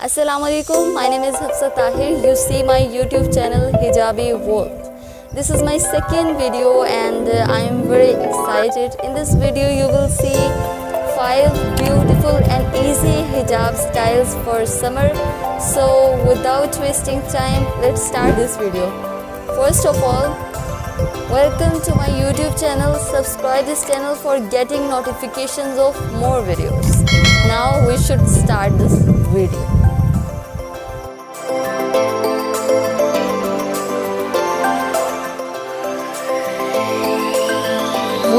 Assalamualaikum, my name is Hafsa Tahir. You see my YouTube channel Hijabi World. This is my second video and I am very excited. In this video you will see 5 beautiful and easy hijab styles for summer. So without wasting time, let's start this video. First of all, welcome to my YouTube channel. Subscribe this channel for getting notifications of more videos. Now we should start this video.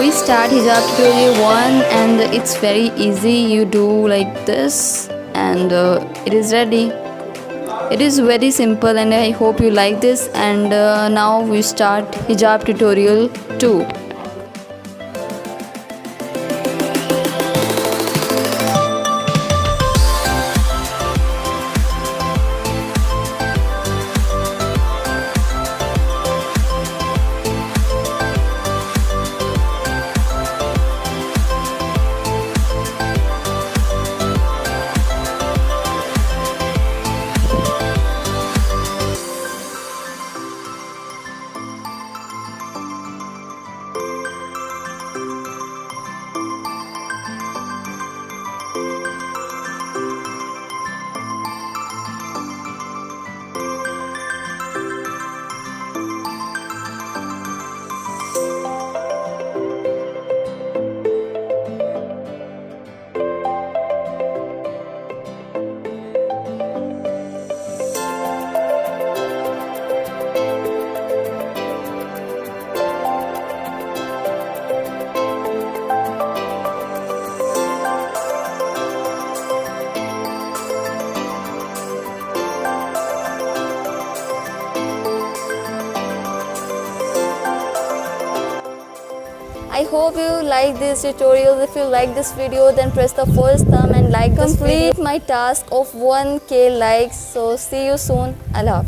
We start hijab tutorial 1 and it's very easy. You do like this and it is ready. It is very simple and I hope you like this. And now we start hijab tutorial 2. I hope you like these tutorials. If you like this video, then press the first thumb and like this video. Complete my task of 1k likes. So see you soon. Allah Hafiz.